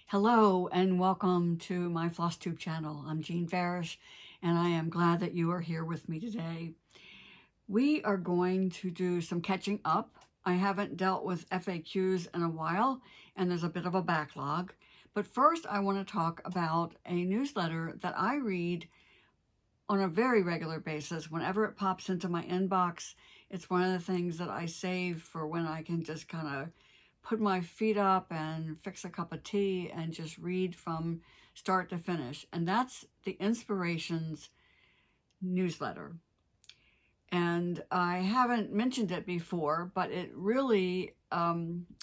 Hello and welcome to my FlossTube channel. I'm Jane Hattersley and I am glad that you are here with me today. We are going to do some catching up. I haven't dealt with FAQs in a while and there's a bit of a backlog. But first I want to talk about a newsletter that I read on a very regular basis. Whenever it pops into my inbox, it's one of the things that I save for when I can just kind of put my feet up and fix a cup of tea and just read from start to finish. And that's the Inspirations newsletter. And I haven't mentioned it before, but it really,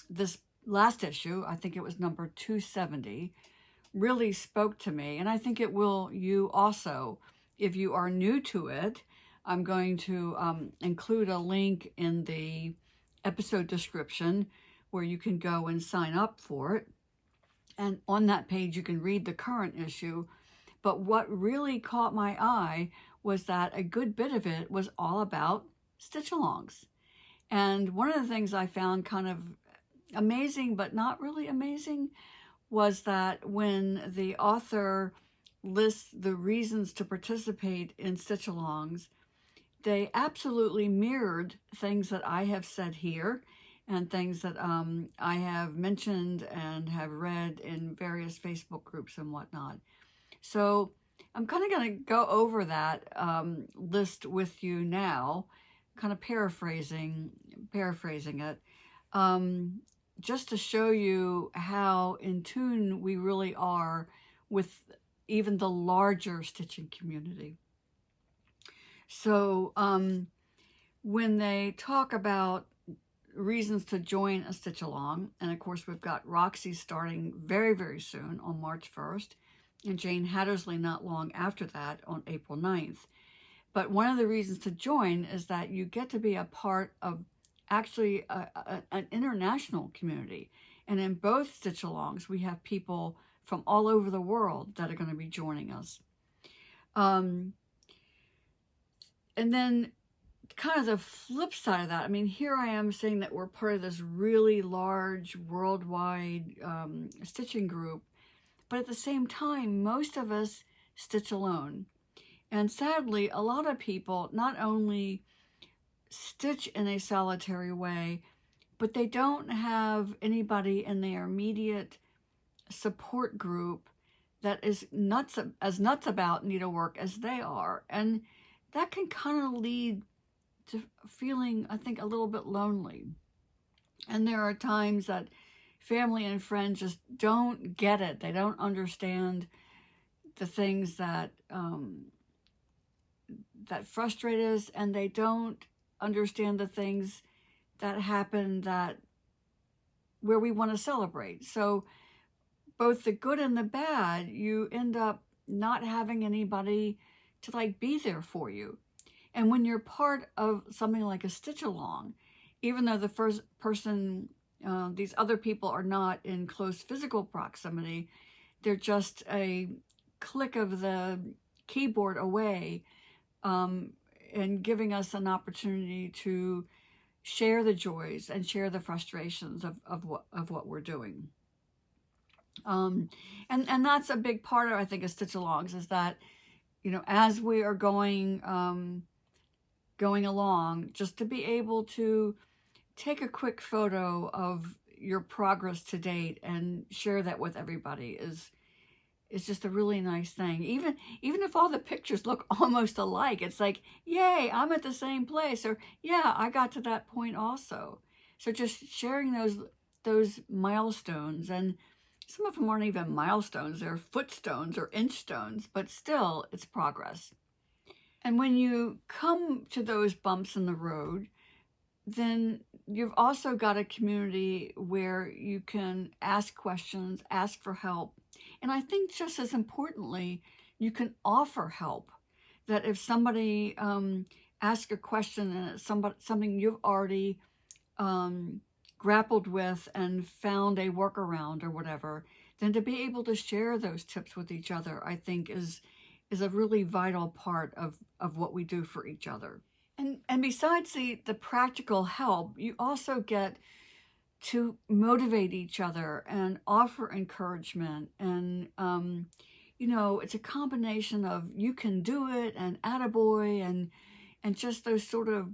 this last issue, I think it was number 270, really spoke to me. And I think it will you also. If you are new to it, I'm going to include a link in the episode description where you can go and sign up for it. And on that page, you can read the current issue. But what really caught my eye was that a good bit of it was all about stitch-alongs. And one of the things I found kind of amazing, but not really amazing, was that when the author lists the reasons to participate in stitch-alongs, they absolutely mirrored things that I have said here and things that I have mentioned and have read in various Facebook groups and whatnot. So I'm kind of going to go over that list with you now, kind of paraphrasing it, just to show you how in tune we really are with even the larger stitching community. So when they talk about reasons to join a stitch along, and of course we've got Roxie starting very, very soon on March 1st, and Jane Hattersley not long after that on April 9th. But one of the reasons to join is that you get to be a part of actually an international community. And in both stitch alongs, we have people from all over the world that are going to be joining us. And then kind of the flip side of that, I mean, here I am saying that we're part of this really large worldwide stitching group, but at the same time, most of us stitch alone. And sadly, a lot of people not only stitch in a solitary way, but they don't have anybody in their immediate support group that is as nuts about needlework as they are. And that can kind of lead to feeling, I think, a little bit lonely. And there are times that family and friends just don't get it. They don't understand the things that that frustrate us, and they don't understand the things that happen where we want to celebrate. So both the good and the bad, you end up not having anybody to be there for you. And when you're part of something like a stitch along, even though the first person, these other people are not in close physical proximity, they're just a click of the keyboard away, and giving us an opportunity to share the joys and share the frustrations of what we're doing. And that's a big part of, I think, of stitch alongs, is that, as we are going along, just to be able to take a quick photo of your progress to date and share that with everybody is just a really nice thing. Even if all the pictures look almost alike, it's like, yay, I'm at the same place, or yeah, I got to that point also. So just sharing those milestones, and some of them aren't even milestones, they're footstones or inch stones, but still it's progress. And when you come to those bumps in the road, then you've also got a community where you can ask questions, ask for help. And I think just as importantly, you can offer help. That if somebody asks a question and it's something you've already grappled with and found a workaround or whatever, then to be able to share those tips with each other, I think is a really vital part of what we do for each other. And besides the practical help, you also get to motivate each other and offer encouragement. And, you know, it's a combination of you can do it and attaboy and just those sort of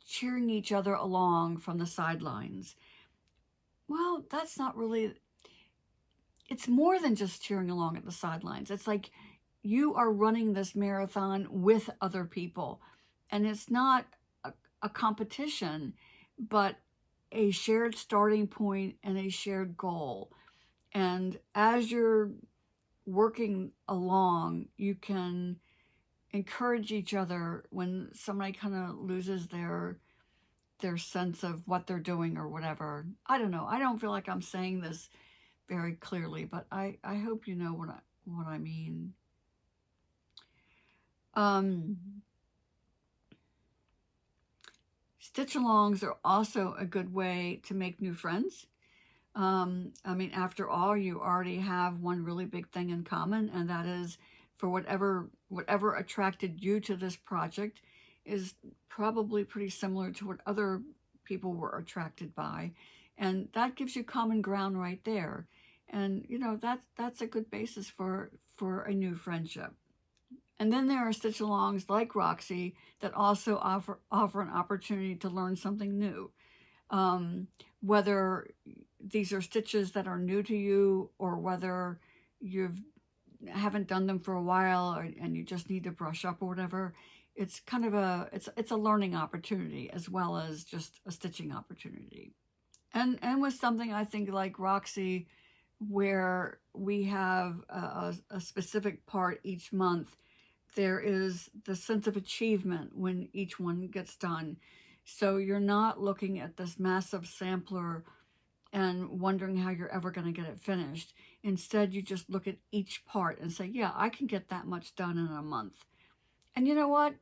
cheering each other along from the sidelines. Well, that's not really, it's more than just cheering along at the sidelines. It's like you are running this marathon with other people, and it's not a competition, but a shared starting point and a shared goal. And as you're working along, you can encourage each other when somebody kind of loses their sense of what they're doing or whatever. I don't know. I don't feel like I'm saying this very clearly, but I hope you know what I mean. Stitch-alongs are also a good way to make new friends. I mean, after all, you already have one really big thing in common, and that is for whatever attracted you to this project is probably pretty similar to what other people were attracted by. And that gives you common ground right there. And, you know, that's a good basis for a new friendship. And then there are stitch-alongs like Roxie that also offer an opportunity to learn something new. Whether these are stitches that are new to you or whether you haven't done them for a while and you just need to brush up or whatever, it's kind of it's a learning opportunity as well as just a stitching opportunity. And with something I think like Roxie, where we have a specific part each month, there is the sense of achievement when each one gets done. So you're not looking at this massive sampler and wondering how you're ever going to get it finished. Instead, you just look at each part and say, yeah, I can get that much done in a month. And you know what?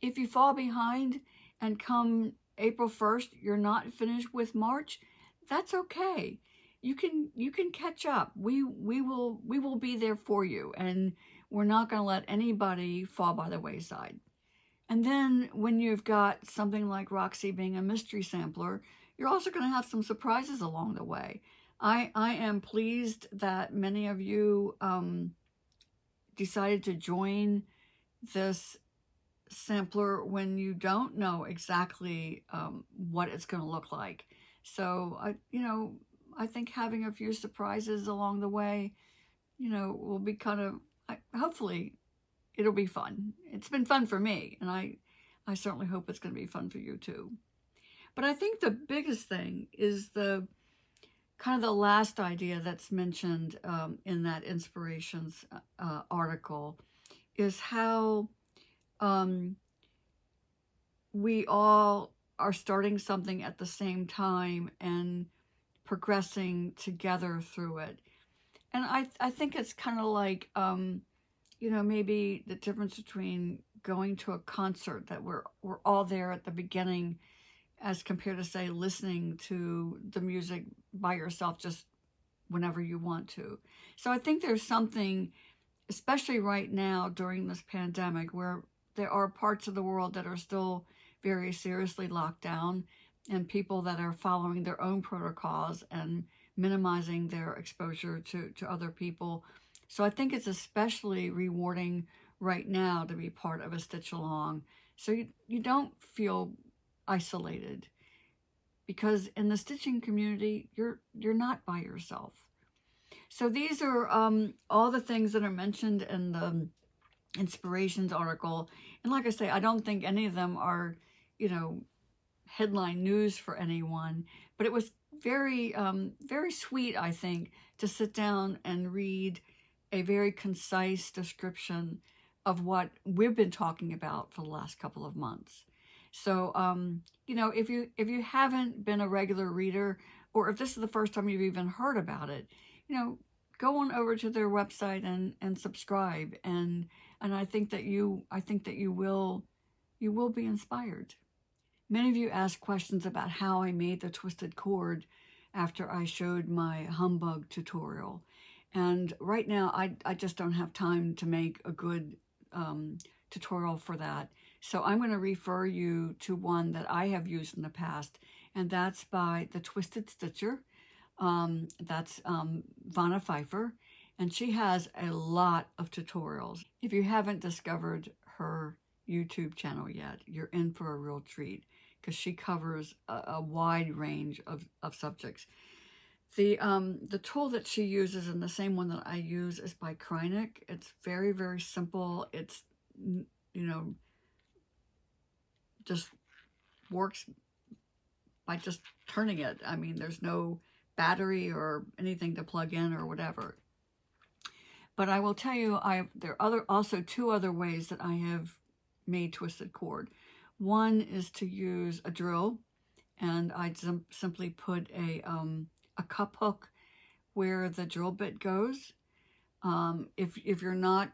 If you fall behind and come April 1st, you're not finished with March, that's okay. You can catch up. We will be there for you, and we're not going to let anybody fall by the wayside. And then when you've got something like Roxie being a mystery sampler, you're also going to have some surprises along the way. I am pleased that many of you decided to join this sampler when you don't know exactly what it's going to look like. So I think having a few surprises along the way, will be kind of, hopefully it'll be fun. It's been fun for me, and I certainly hope it's going to be fun for you too. But I think the biggest thing is the kind of the last idea that's mentioned in that inspirations article is how we all are starting something at the same time and progressing together through it. And I think it's kind of like, maybe the difference between going to a concert that we're all there at the beginning as compared to, say, listening to the music by yourself just whenever you want to. So I think there's something, especially right now during this pandemic, where there are parts of the world that are still very seriously locked down and people that are following their own protocols and minimizing their exposure to other people. So I think it's especially rewarding right now to be part of a stitch along. So you don't feel isolated, because in the stitching community, you're not by yourself. So these are all the things that are mentioned in the inspirations article. And like I say, I don't think any of them are, headline news for anyone, but it was very, very sweet, I think, to sit down and read a very concise description of what we've been talking about for the last couple of months. So, if you haven't been a regular reader, or if this is the first time you've even heard about it, go on over to their website and subscribe. And I think that you will be inspired. Many of you asked questions about how I made the twisted cord after I showed my humbug tutorial. And right now, I just don't have time to make a good tutorial for that. So I'm going to refer you to one that I have used in the past, and that's by the Twisted Stitcher. That's Vonna Pfeiffer, and she has a lot of tutorials. If you haven't discovered her YouTube channel yet, you're in for a real treat because she covers a wide range of subjects. The tool that she uses, and the same one that I use, is by Kreinik. It's very, very simple. It's, you know, just works by just turning it. I mean, there's no battery or anything to plug in or whatever. But I will tell you, there are also two other ways that I have made twisted cord. One is to use a drill, and I simply put a cup hook where the drill bit goes. If you're not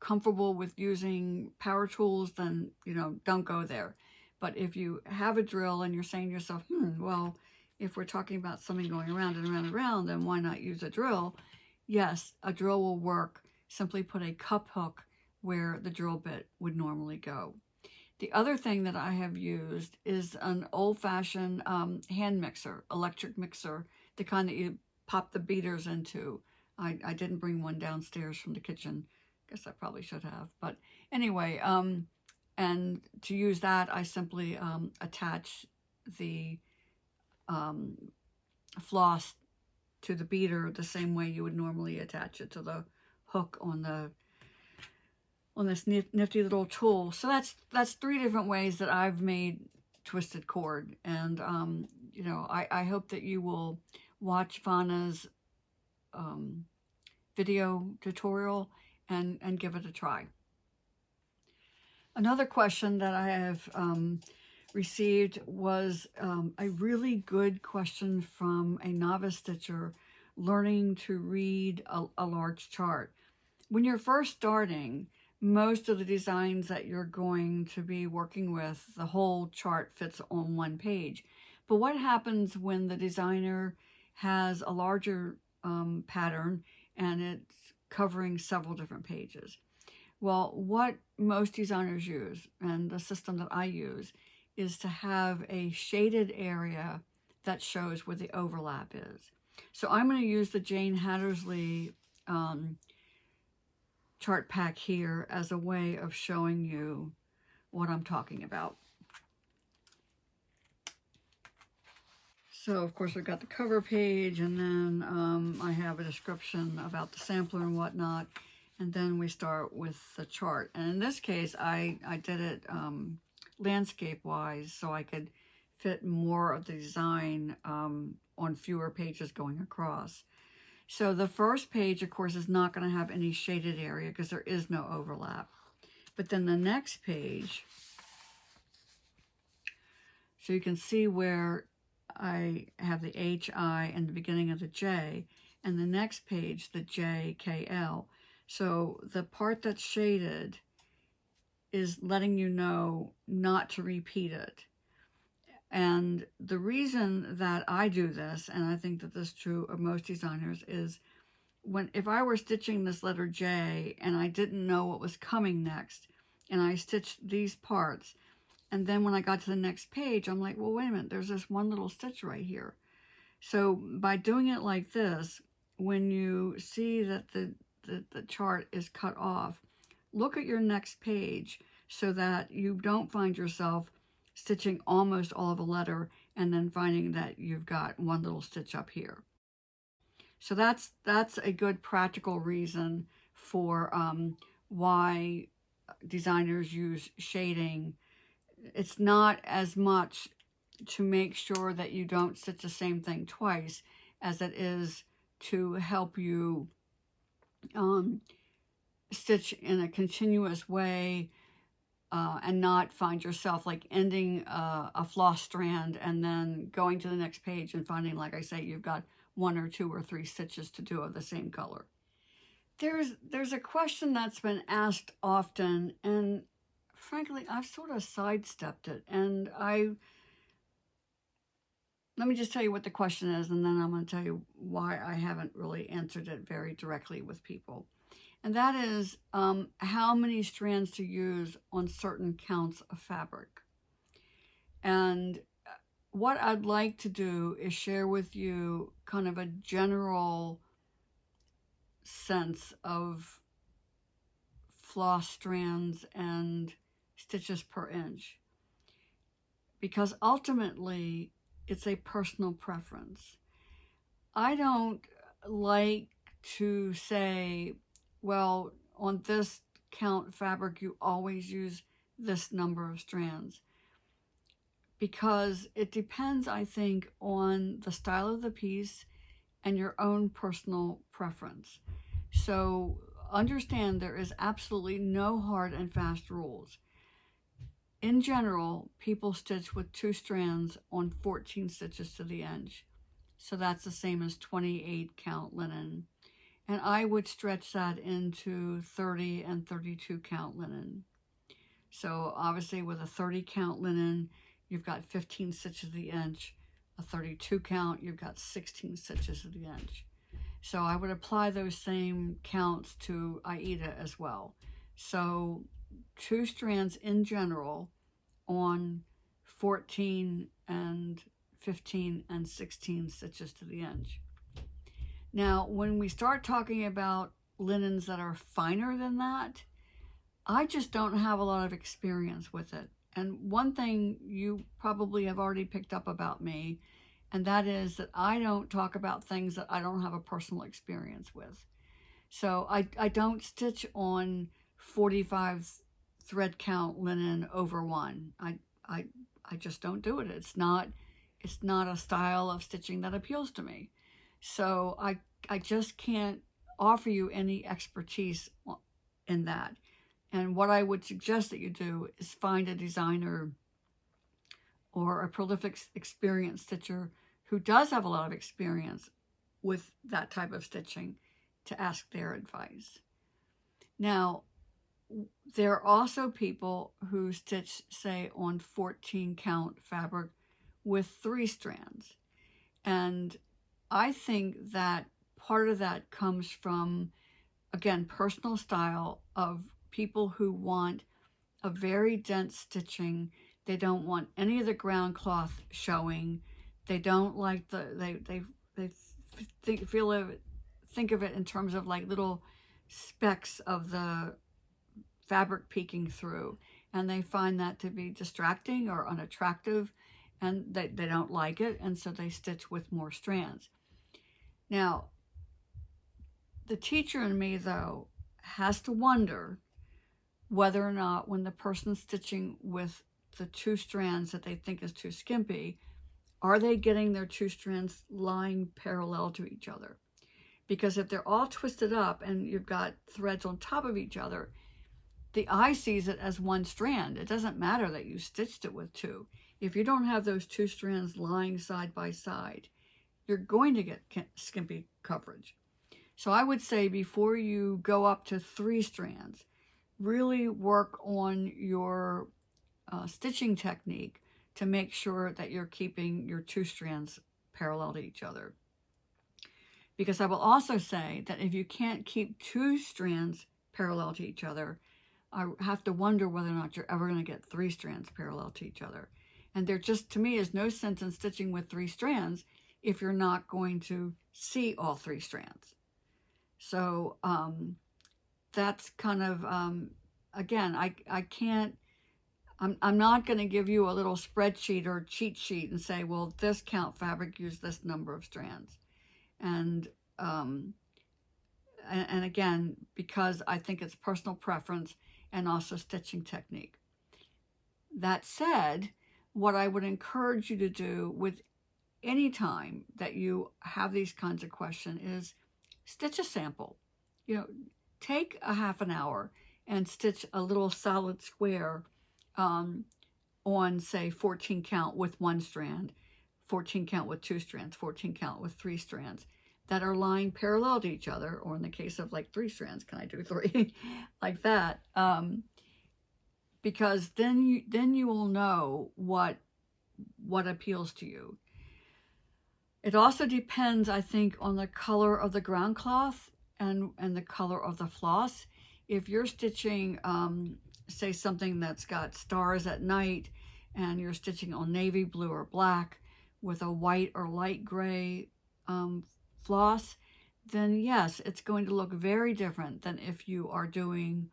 comfortable with using power tools, then don't go there. But if you have a drill and you're saying to yourself, well, if we're talking about something going around and around and around, then why not use a drill? Yes, a drill will work. Simply put a cup hook where the drill bit would normally go. The other thing that I have used is an old-fashioned hand mixer, electric mixer, the kind that you pop the beaters into. I didn't bring one downstairs from the kitchen. Guess I probably should have. But anyway, and to use that, I simply attach the floss to the beater the same way you would normally attach it to the hook on this nifty little tool. So that's three different ways that I've made twisted cord. And I hope that you will watch Vonna's video tutorial and give it a try. Another question that I have received was a really good question from a novice stitcher learning to read a large chart. When you're first starting, most of the designs that you're going to be working with, the whole chart fits on one page. But what happens when the designer has a larger pattern and it's covering several different pages? Well, what most designers use, and the system that I use, is to have a shaded area that shows where the overlap is. So I'm going to use the Jane Hattersley chart pack here as a way of showing you what I'm talking about. So of course I've got the cover page, and then I have a description about the sampler and whatnot, and then we start with the chart. And in this case I did it landscape wise so I could fit more of the design on fewer pages going across. So the first page, of course, is not going to have any shaded area because there is no overlap. But then the next page, so you can see where I have the HI and the beginning of the J, and the next page, the JKL. So the part that's shaded is letting you know not to repeat it. And the reason that I do this, and I think that this is true of most designers, is if I were stitching this letter J and I didn't know what was coming next, and I stitched these parts, and then when I got to the next page, I'm like, well, wait a minute, there's this one little stitch right here. So by doing it like this, when you see that the chart is cut off, look at your next page so that you don't find yourself stitching almost all of a letter and then finding that you've got one little stitch up here. So that's a good practical reason for why designers use shading. It's not as much to make sure that you don't stitch the same thing twice as it is to help you stitch in a continuous way and not find yourself like ending a floss strand and then going to the next page and finding, like I say, you've got 1 or 2 or 3 stitches to do of the same color. There's a question that's been asked often, and frankly, I've sort of sidestepped it. And let me just tell you what the question is, and then I'm going to tell you why I haven't really answered it very directly with people. And that is how many strands to use on certain counts of fabric. And what I'd like to do is share with you kind of a general sense of floss strands and stitches per inch, because ultimately it's a personal preference. I don't like to say, well, on this count fabric you always use this number of strands, because it depends, I think, on the style of the piece and your own personal preference. So understand there is absolutely no hard and fast rules. In general, people stitch with 2 strands on 14 stitches to the inch. So that's the same as 28 count linen. And I would stretch that into 30 and 32 count linen. So obviously with a 30 count linen, you've got 15 stitches to the inch. A 32 count, you've got 16 stitches to the inch. So I would apply those same counts to Aida as well. So 2 strands in general on 14 and 15 and 16 stitches to the inch. Now, when we start talking about linens that are finer than that, I just don't have a lot of experience with it. And one thing you probably have already picked up about me, and that is that I don't talk about things that I don't have a personal experience with. So I don't stitch on 45 thread count linen over 1. I just don't do it. It's not a style of stitching that appeals to me. So I just can't offer you any expertise in that. And what I would suggest that you do is find a designer or a prolific experienced stitcher who does have a lot of experience with that type of stitching to ask their advice. Now, there are also people who stitch, say, on 14 count fabric with 3 strands. And I think that part of that comes from, again, personal style of people who want a very dense stitching. They don't want any of the ground cloth showing. They don't like think of it in terms of like little specks of the fabric peeking through, and they find that to be distracting or unattractive, and they don't like it, and so they stitch with more strands. Now, the teacher in me, though, has to wonder whether or not when the person's stitching with the 2 strands that they think is too skimpy, are they getting their 2 strands lying parallel to each other? Because if they're all twisted up and you've got threads on top of each other, the eye sees it as 1 strand. It doesn't matter that you stitched it with 2. If you don't have those 2 strands lying side by side, you're going to get skimpy coverage. So I would say before you go up to 3 strands, really work on your stitching technique to make sure that you're keeping your 2 strands parallel to each other. Because I will also say that if you can't keep 2 strands parallel to each other, I have to wonder whether or not you're ever going to get 3 strands parallel to each other. And there just, to me, is no sense in stitching with 3 strands if you're not going to see all 3 strands. So that's kind of, again, I can't, I'm not going to give you a little spreadsheet or cheat sheet and say, well, this count fabric used this number of strands. And again, because I think it's personal preference and also stitching technique. That said, what I would encourage you to do with any time that you have these kinds of questions is stitch a sample. You know, take a half an hour and stitch a little solid square on, say, 14 count with 1 strand, 14 count with 2 strands, 14 count with 3 strands that are lying parallel to each other, or in the case of like 3 strands, can I do 3? Like that. Because then you will know what appeals to you. It also depends, I think, on the color of the ground cloth and the color of the floss. If you're stitching, say, something that's got stars at night and you're stitching on navy blue or black with a white or light gray floss, then yes, it's going to look very different than if you are doing,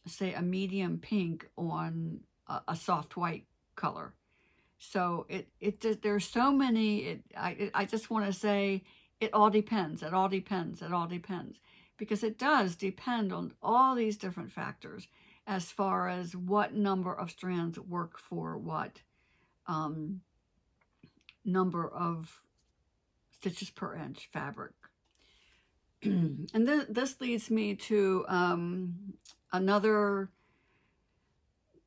say, a medium pink on a soft white color. So there's so many, I just want to say it all depends, it all depends, it all depends. Because it does depend on all these different factors as far as what number of strands work for what number of stitches per inch fabric. And this leads me to another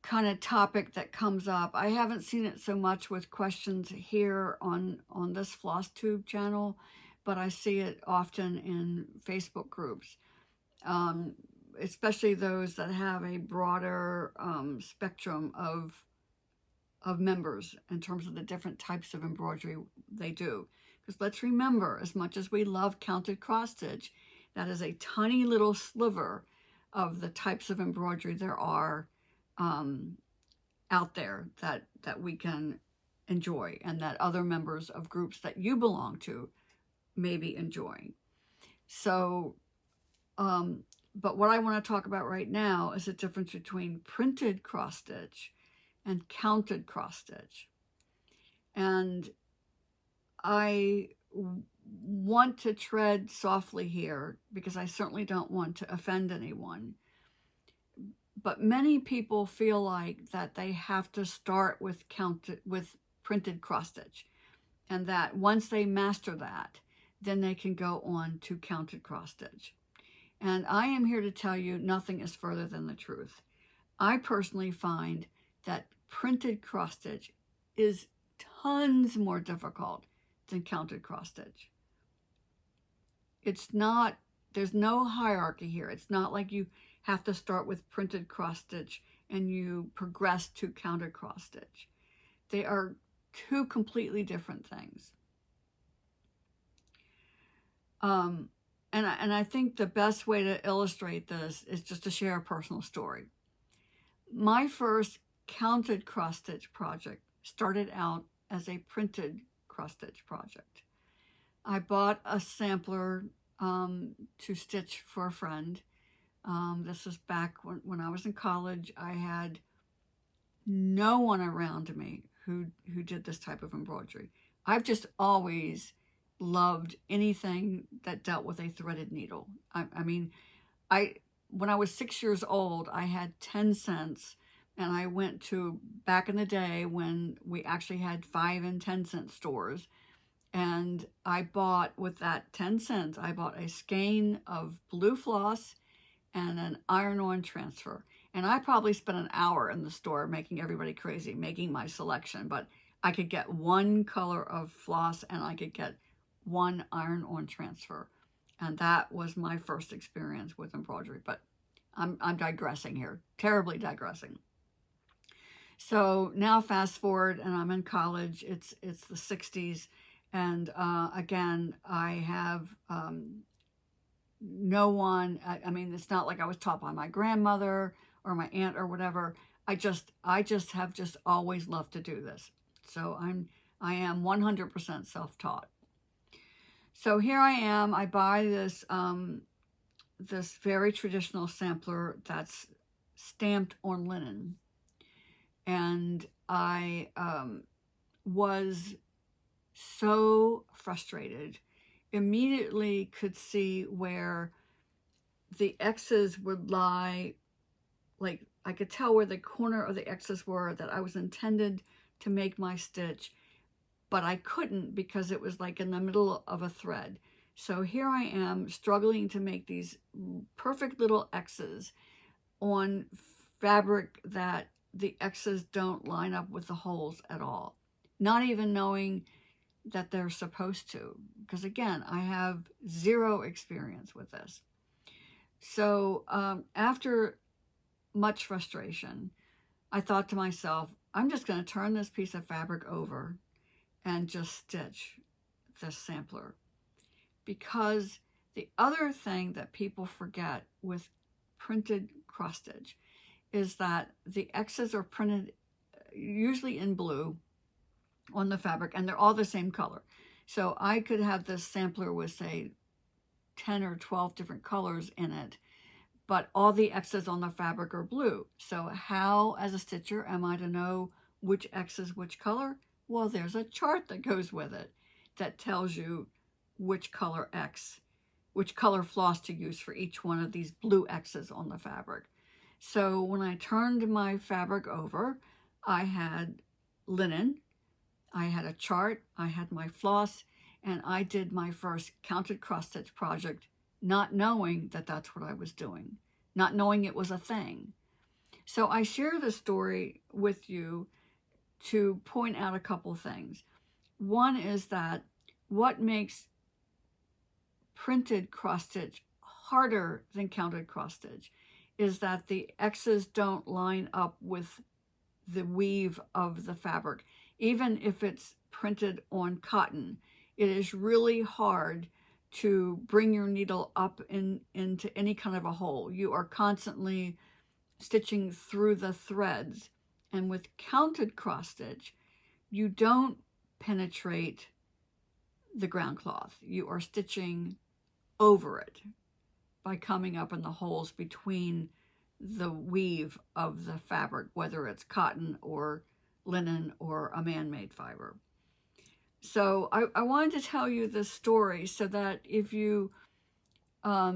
kind of topic that comes up. I haven't seen it so much with questions here on this FlossTube channel, but I see it often in Facebook groups, especially those that have a broader spectrum of members in terms of the different types of embroidery they do. Because let's remember, as much as we love counted cross stitch, that is a tiny little sliver of the types of embroidery there are out there that we can enjoy, and that other members of groups that you belong to may be enjoying. So, but what I want to talk about right now is the difference between printed cross stitch and counted cross stitch. And I want to tread softly here because I certainly don't want to offend anyone. But many people feel like that they have to start with printed cross stitch, and that once they master that, then they can go on to counted cross stitch. And I am here to tell you nothing is further than the truth. I personally find that printed cross stitch is tons more difficult than counted cross stitch. It's not, there's no hierarchy here. It's not like you have to start with printed cross stitch and you progress to counted cross stitch. They are two completely different things. And I think the best way to illustrate this is just to share a personal story. My first counted cross stitch project started out as a printed cross stitch project. I bought a sampler to stitch for a friend. This was back when I was in college. I had no one around me who did this type of embroidery. I've just always loved anything that dealt with a threaded needle. I mean, when I was 6 years old, I had 10 cents, and I went to, back in the day when we actually had 5 and 10 cent stores, and I bought, with that 10 cents, I bought a skein of blue floss and an iron-on transfer. And I probably spent an hour in the store making everybody crazy, making my selection, but I could get one color of floss and I could get one iron-on transfer. And that was my first experience with embroidery. But I'm digressing here, terribly digressing. So now fast forward, and I'm in college. It's the 60s, and again, I have no one. I mean, it's not like I was taught by my grandmother or my aunt or whatever. I just have always loved to do this. So I am 100% self-taught. So here I am. I buy this this very traditional sampler that's stamped on linen, and I was so frustrated. Immediately could see where the X's would lie. Like, I could tell where the corner of the X's were that I was intended to make my stitch, but I couldn't because it was like in the middle of a thread. So here I am struggling to make these perfect little X's on fabric that the X's don't line up with the holes at all, not even knowing that they're supposed to, because again, I have zero experience with this. So after much frustration, I thought to myself, I'm just going to turn this piece of fabric over and just stitch this sampler. Because the other thing that people forget with printed cross stitch is that the X's are printed usually in blue on the fabric, and they're all the same color. So I could have this sampler with, say, 10 or 12 different colors in it, but all the X's on the fabric are blue. So how, as a stitcher, am I to know which X is which color? Well, there's a chart that goes with it that tells you which color X, which color floss to use for each one of these blue X's on the fabric. So when I turned my fabric over, I had linen, I had a chart, I had my floss, and I did my first counted cross stitch project, not knowing that that's what I was doing, not knowing it was a thing. So I share this story with you to point out a couple things. One is that what makes printed cross stitch harder than counted cross stitch is that the X's don't line up with the weave of the fabric. Even if it's printed on cotton, it is really hard to bring your needle up into any kind of a hole. You are constantly stitching through the threads. And with counted cross stitch, you don't penetrate the ground cloth. You are stitching over it by coming up in the holes between the weave of the fabric, whether it's cotton or linen or a man-made fiber. So I wanted to tell you this story so that if you are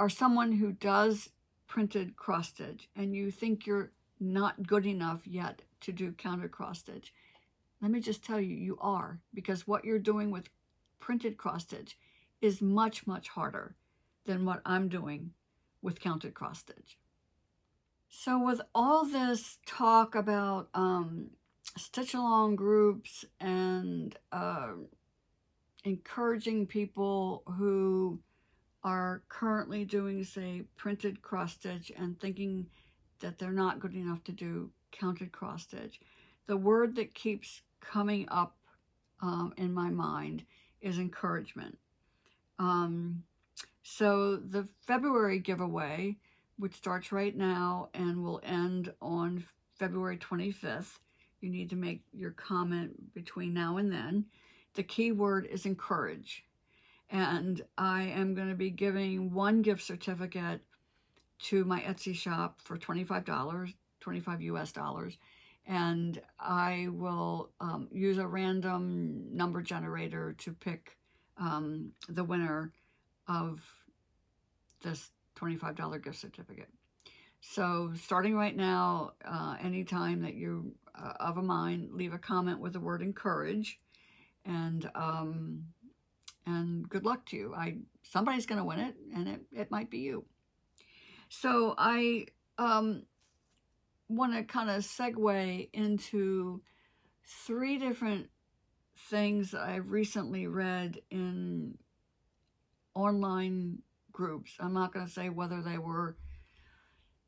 someone who does printed cross stitch and you think you're not good enough yet to do counted cross stitch, let me just tell you, you are, because what you're doing with printed cross stitch is much, much harder than what I'm doing with counted cross stitch. So with all this talk about stitch along groups and encouraging people who are currently doing, say, printed cross stitch and thinking that they're not good enough to do counted cross stitch, the word that keeps coming up in my mind is encouragement. So the February giveaway, which starts right now and will end on February 25th, you need to make your comment between now and then. The key word is encourage. And I am going to be giving one gift certificate to my Etsy shop for $25, 25 US dollars. And I will use a random number generator to pick the winner of this $25 gift certificate. So starting right now, anytime that you of a mind, leave a comment with the word encourage, and good luck to you. Somebody's going to win it, and it might be you. So I want to kind of segue into 3 different things that I've recently read in online groups. I'm not going to say whether they were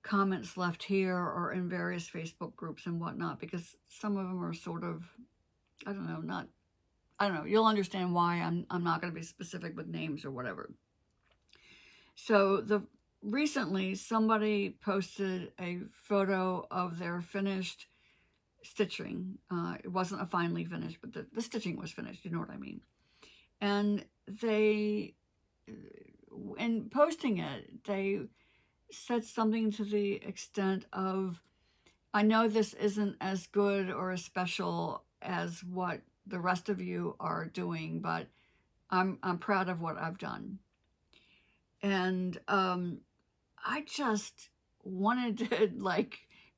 comments left here or in various Facebook groups and whatnot, because some of them are sort of, I don't know, you'll understand why I'm not going to be specific with names or whatever. So recently somebody posted a photo of their finished stitching. It wasn't a finely finished, but the stitching was finished, you know what I mean. And in posting it, they said something to the extent of, I know this isn't as good or as special as what the rest of you are doing, but I'm proud of what I've done. And I just wanted to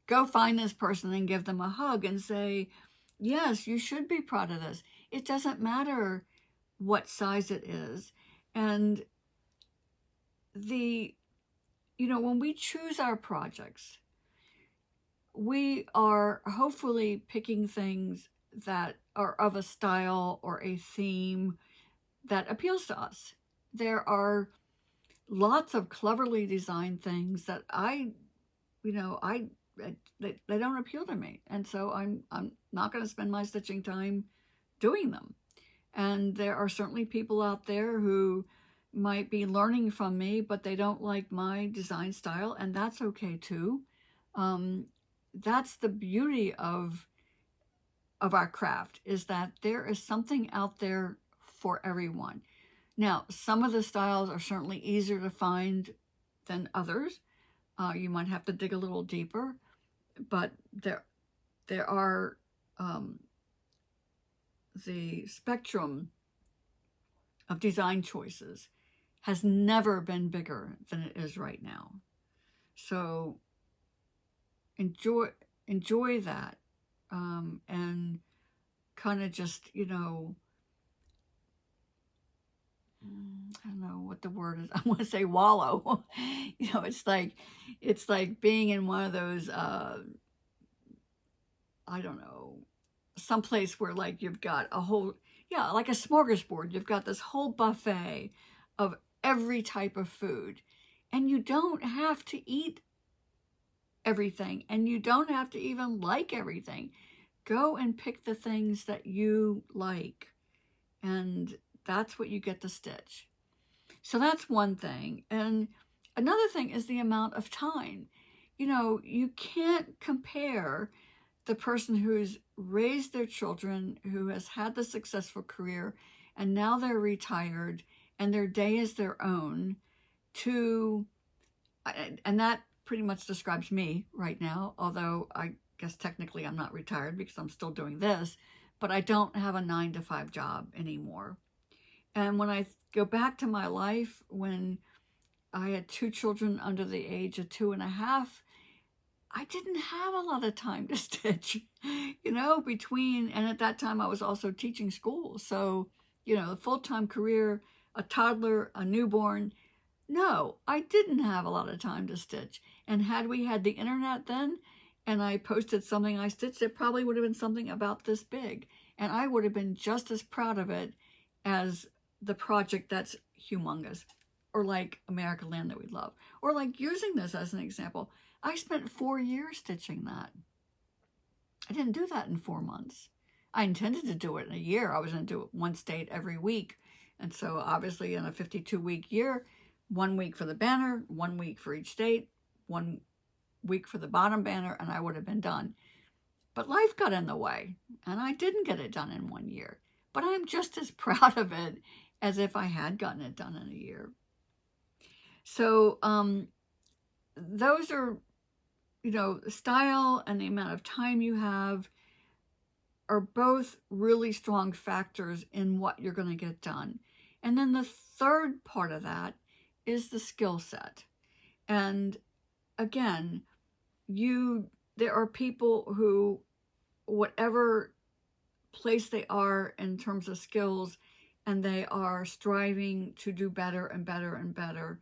go find this person and give them a hug and say, yes, you should be proud of this. It doesn't matter what size it is. And when we choose our projects, we are hopefully picking things that are of a style or a theme that appeals to us. There are lots of cleverly designed things that they don't appeal to me. And so I'm not going to spend my stitching time doing them. And there are certainly people out there who might be learning from me, but they don't like my design style, and that's okay too. that's the beauty of our craft, is that there is something out there for everyone. Now, some of the styles are certainly easier to find than others. You might have to dig a little deeper, but there are the spectrum of design choices has never been bigger than it is right now. So enjoy that, and kind of just, you know, I don't know what the word is. I want to say wallow. You know, it's like being in one of those, I don't know, someplace where like you've got a whole, yeah, like a smorgasbord. You've got this whole buffet of every type of food, and you don't have to eat everything, and you don't have to even like everything. Go and pick the things that you like, and that's what you get to stitch. So that's one thing. And another thing is the amount of time. You know, you can't compare the person who's raised their children, who has had the successful career, and now they're retired and their day is their own, to, and that pretty much describes me right now, although I guess technically I'm not retired because I'm still doing this, but I don't have a 9-to-5 job anymore. And when I go back to my life, when I had 2 children under the age of 2.5, I didn't have a lot of time to stitch, you know, between, and at that time I was also teaching school. So, you know, a full-time career, a toddler, a newborn. No, I didn't have a lot of time to stitch. And had we had the internet then, and I posted something I stitched, it probably would have been something about this big. And I would have been just as proud of it as the project that's humongous, or like American Land that we love, or like using this as an example. I spent 4 years stitching that. I didn't do that in 4 months. I intended to do it in a year. I was going to do it one state every week. And so obviously in a 52-week year, 1 week for the banner, 1 week for each state, 1 week for the bottom banner, and I would have been done. But life got in the way, and I didn't get it done in 1 year. But I'm just as proud of it as if I had gotten it done in a year. So those are, you know, style and the amount of time you have are both really strong factors in what you're going to get done. And then the third part of that is the skill set. And again, there are people who, whatever place they are in terms of skills, and they are striving to do better and better and better.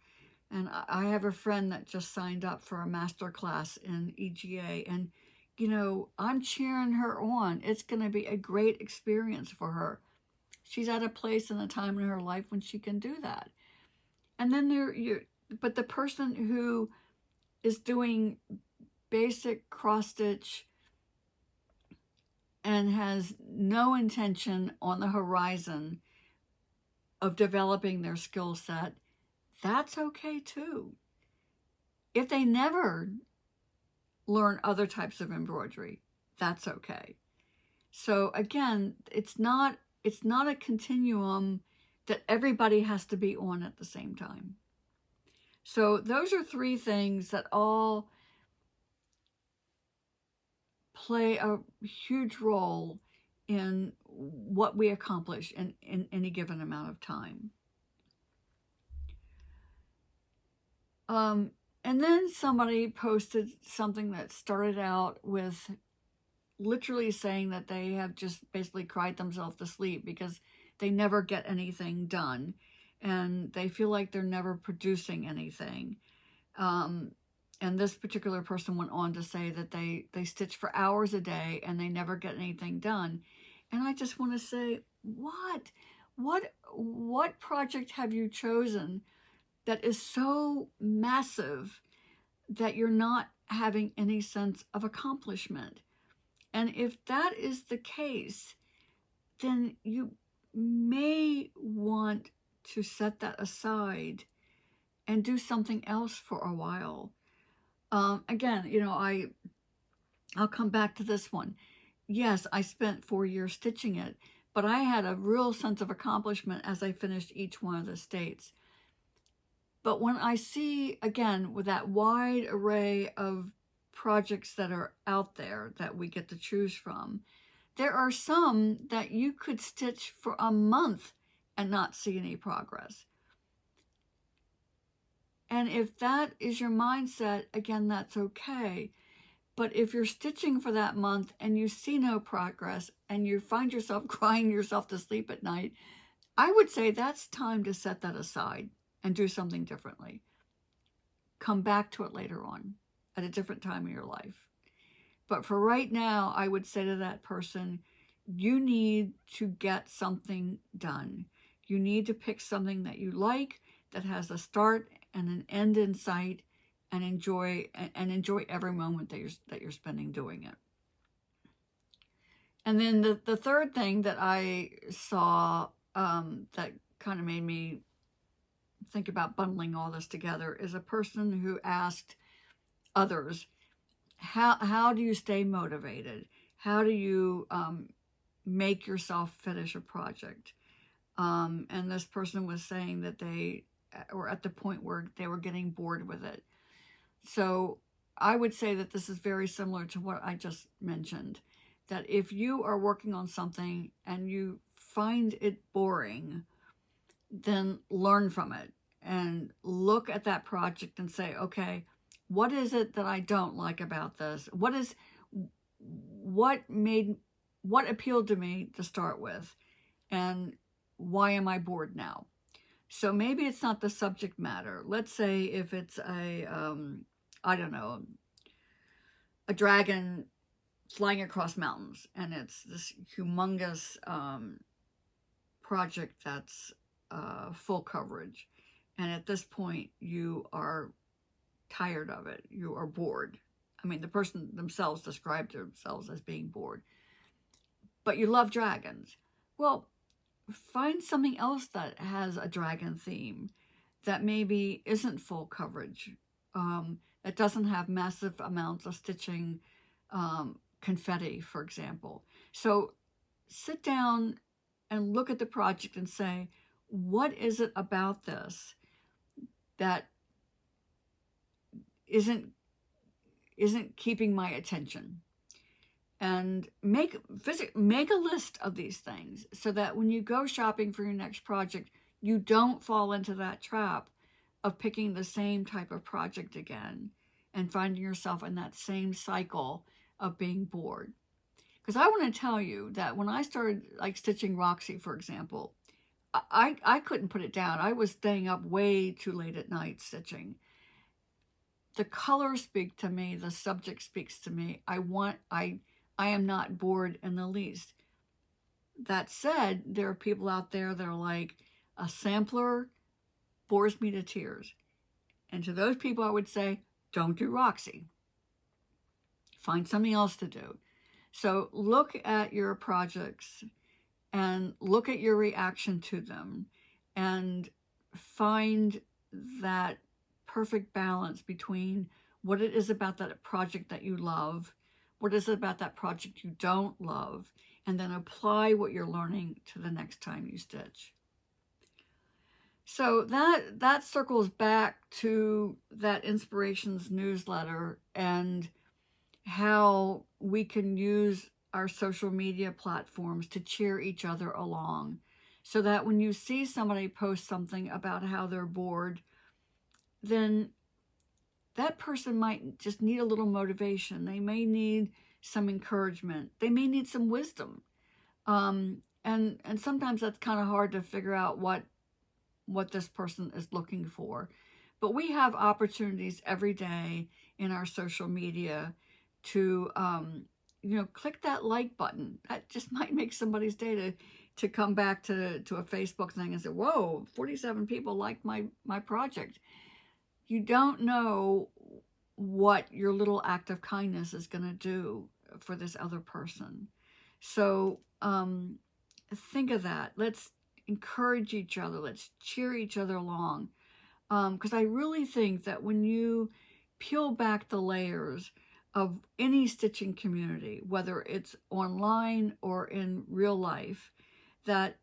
And I have a friend that just signed up for a master class in EGA, and, you know, I'm cheering her on. It's going to be a great experience for her. She's at a place and a time in her life when she can do that. And then but the person who is doing basic cross stitch and has no intention on the horizon of developing their skill set, that's okay too. If they never learn other types of embroidery, that's okay. So again, it's not a continuum that everybody has to be on at the same time. So those are 3 things that all play a huge role in what we accomplish in any given amount of time. And then somebody posted something that started out with literally saying that they have just basically cried themselves to sleep because they never get anything done, and they feel like they're never producing anything. And this particular person went on to say that they stitch for hours a day and they never get anything done. And I just want to say, what project have you chosen that is so massive that you're not having any sense of accomplishment? And if that is the case, then you may want to set that aside and do something else for a while. Again, you know, I I'll come back to this one. Yes, I spent 4 years stitching it, but I had a real sense of accomplishment as I finished each one of the states. But when I see, again, with that wide array of projects that are out there that we get to choose from, there are some that you could stitch for a month and not see any progress. And if that is your mindset, again, that's okay. But if you're stitching for that month and you see no progress and you find yourself crying yourself to sleep at night, I would say that's time to set that aside and do something differently. Come back to it later on at a different time in your life. But for right now, I would say to that person, you need to get something done. You need to pick something that you like, that has a start and an end in sight, and enjoy every moment that you're spending doing it. And then the third thing that I saw that kind of made me think about bundling all this together is a person who asked others, how do you stay motivated? How do you make yourself finish a project? And this person was saying that they were at the point where they were getting bored with it. So I would say that this is very similar to what I just mentioned, that if you are working on something and you find it boring, then learn from it and look at that project and say, okay, what is it that I don't like about this? What appealed to me to start with, and why am I bored now? So maybe it's not the subject matter. Let's say if it's I don't know, a dragon flying across mountains, and it's this humongous project that's full coverage. And at this point, you are tired of it. You are bored. I mean, the person themselves described themselves as being bored. But you love dragons. Well, find something else that has a dragon theme that maybe isn't full coverage, that doesn't have massive amounts of stitching, confetti, for example. So sit down and look at the project and say, what is it about this that isn't keeping my attention? And make a list of these things so that when you go shopping for your next project, you don't fall into that trap of picking the same type of project again and finding yourself in that same cycle of being bored. Because I want to tell you that when I started like stitching Roxie, for example, I couldn't put it down. I was staying up way too late at night stitching. The colors speak to me. The subject speaks to me. I am not bored in the least. That said, there are people out there that are like, a sampler bores me to tears. And to those people, I would say, don't do Roxie. Find something else to do. So look at your projects and look at your reaction to them and find that perfect balance between what it is about that project that you love, what is it about that project you don't love, and then apply what you're learning to the next time you stitch. So that circles back to that Inspirations newsletter and how we can use our social media platforms to cheer each other along, so that when you see somebody post something about how they're bored, then that person might just need a little motivation. They may need some encouragement. They may need some wisdom. And sometimes that's kind of hard to figure out what this person is looking for. But we have opportunities every day in our social media to, click that like button. That just might make somebody's day to come back to a Facebook thing and say, whoa, 47 people liked my project. You don't know what your little act of kindness is going to do for this other person. So think of that. Let's encourage each other. Let's cheer each other along. Because I really think that when you peel back the layers of any stitching community, whether it's online or in real life, that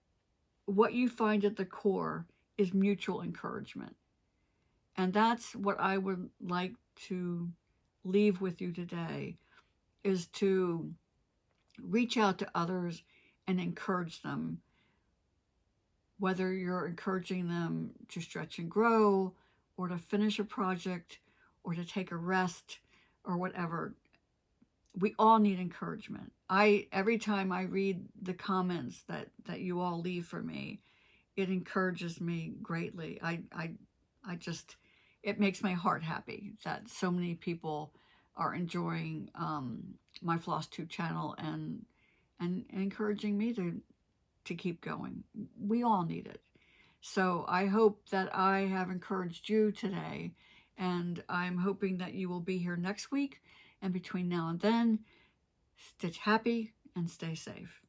what you find at the core is mutual encouragement. And that's what I would like to leave with you today, is to reach out to others and encourage them, whether you're encouraging them to stretch and grow, or to finish a project, or to take a rest, or whatever. We all need encouragement. Every time I read the comments that you all leave for me, it encourages me greatly. I just, it makes my heart happy that so many people are enjoying my FlossTube channel and encouraging me to keep going. We all need it. So I hope that I have encouraged you today, and I'm hoping that you will be here next week. And between now and then, stitch happy and stay safe.